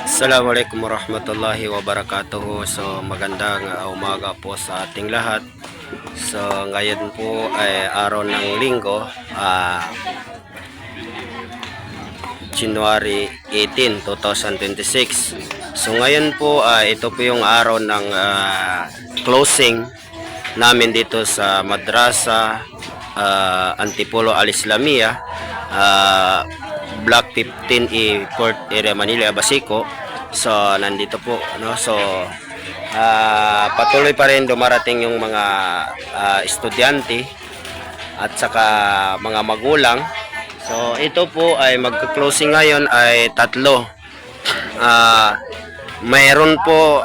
Assalamualaikum warahmatullahi wabarakatuh. So magandang umaga po sa ating lahat. So ngayon po ay araw ng linggo, January 18, 2026. So ngayon po ito po yung araw ng closing namin dito sa Madrasa Antipolo Al-Islamiyah, Block 15E, Port Area, Manila, Basico. So nandito po, no? So patuloy pa rin dumarating yung mga estudyante at saka mga magulang. So ito po ay magka-closing ngayon ay tatlo. Mayroon po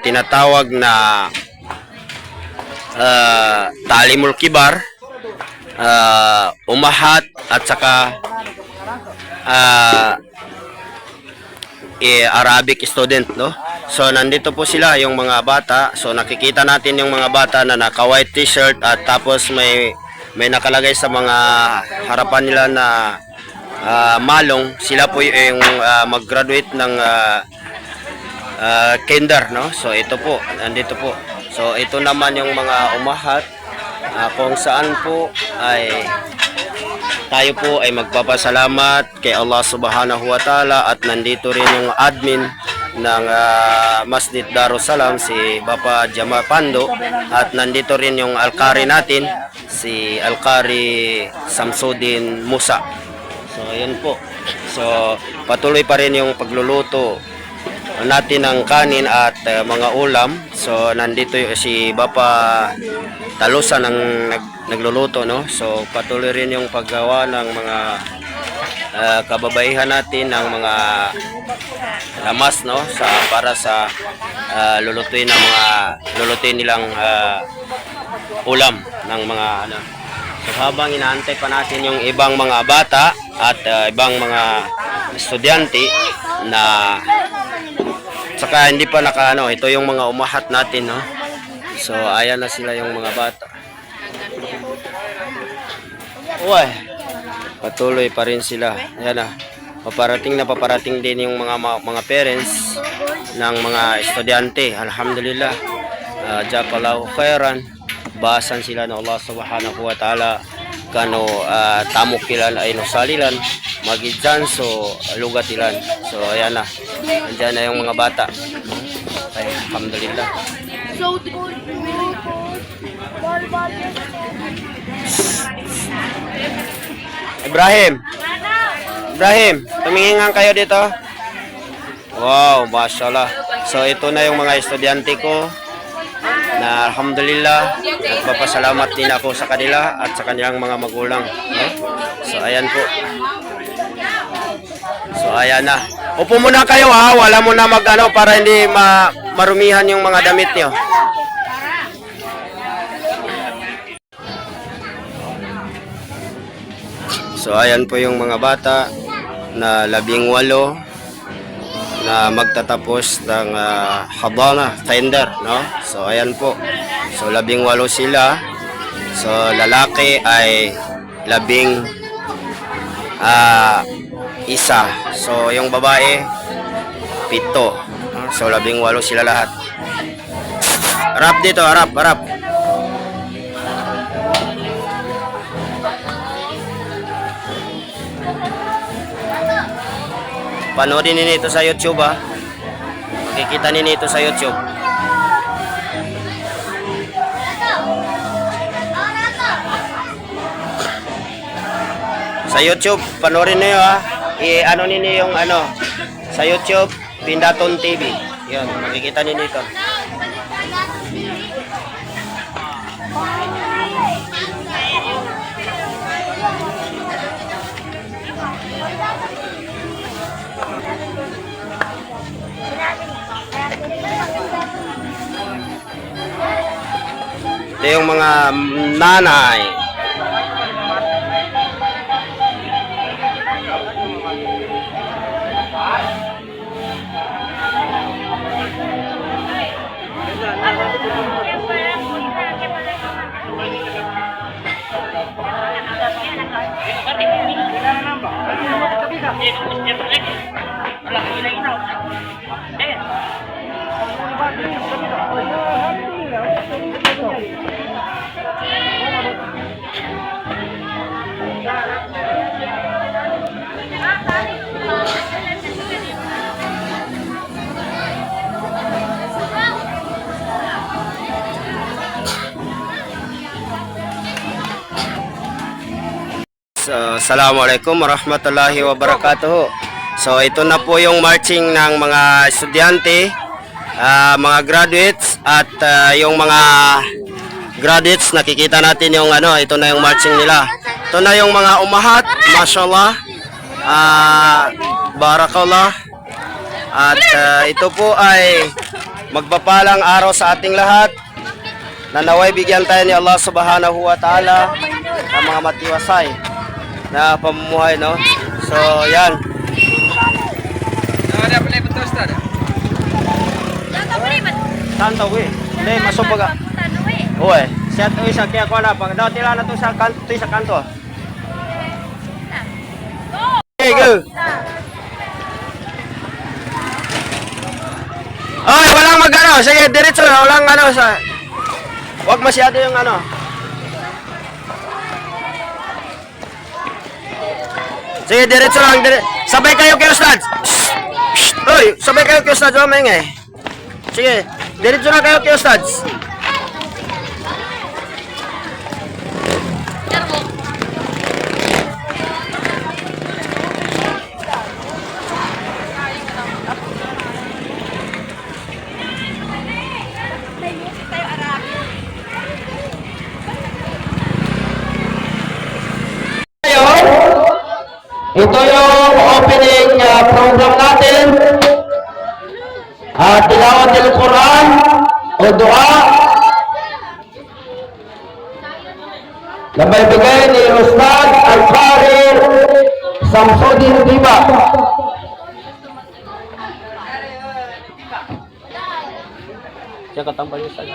tinatawag na Talimul Kibar, Umahat at saka Arabic student, no? So nandito po sila yung mga bata. So nakikita natin yung mga bata na naka-white t-shirt at tapos may nakalagay sa mga harapan nila na malong. Sila po yung mag-graduate ng kinder, no? So ito po, nandito po. So ito naman yung mga umahat, kung saan po ay tayo po ay magpapasalamat kay Allah Subhanahu wa Ta'ala, at nandito rin yung admin ng Masjid Darussalam, si Bapa Jama Pando, at nandito rin yung Al-Qari natin, si Al-Qari Samsudin Musa. So ayan po. So patuloy pa rin yung pagluluto natin ng kanin at mga ulam. So nandito si Bapa Talusa ng nagluluto, no? So patuloy rin yung paggawa ng mga kababaihan natin ng mga lamas, no? Para sa lulutuin nilang ulam ng mga ano. So habang inaantay pa natin yung ibang mga bata at ibang mga estudyante na saka hindi pa nakaano, ito yung mga umahat natin, no? So ayan na sila yung mga bata. Uy, patuloy pa rin sila. Ayan na. Paparating din yung mga parents ng mga estudyante. Alhamdulillah. Jazakallahu khairan. Basan sila ng Allah Subhanahu wa Ta'ala kano tamukilan ay nusalilan magidjan so lugatilan. So ayan na. Andiyan na yung mga bata. Ay, alhamdulillah. Ibrahim, tumingin nga kayo dito. Wow, mashallah. So ito na yung mga estudyante ko na alhamdulillah, nagpapasalamat din ako sa kanila at sa kanilang mga magulang, no? So ayan po. So ayan na. Upo muna kayo, ha, wala mo na mag-ano para hindi marumihan yung mga damit niyo. So ayan po yung mga bata na 18 na magtatapos ng Habana kinder, no? So ayan po. So 18 sila. So lalaki ay 11. So yung babae 7. So 18 sila lahat. Harap dito, harap. Panoodin ninyo ito sa YouTube, ha. Makikita ninyo ito sa YouTube. Sa YouTube, panoorin niyo, ha. I-ano ninyo yung ano sa YouTube, Pindaton TV. Yan, makikita ninyo ito. Ito yung mga nanay. So, Assalamualaikum warahmatullahi wabarakatuh. So, ito na po yung marching ng mga estudyante, mga graduates, at yung mga graduates, nakikita natin yung ano, ito na yung marching nila. Ito na yung mga umahat, mashallah, barakallah. At ito po ay magpapalang araw sa ating lahat, na naway bigyan tayo ni Allah subhanahu wa ta'ala ng mga matiwasay na pamumuhay, no? So, yan. Ada boleh betul Ustaz? Tanto, we. Hindi, masuk baga. Uwe, siya ito isa, kaya ko na. Pag daw tila na ito sa kanto. Okay, go. Oy, walang mag-ano. Sige, diretso na. Walang ano sa... Huwag masyado yung ano. Sige, diretso lang. Sabay kayo kay Ustad. Oy, sabay kayo kay Ustad. Huwag maingay. Sige, diretso lang kayo kay Ustad. Ito yung opening program natin. Tilawatil Quran o dua na may bigay ni Ustad Al-Qari Samsudin Diba. Siya katambal yung Ustad.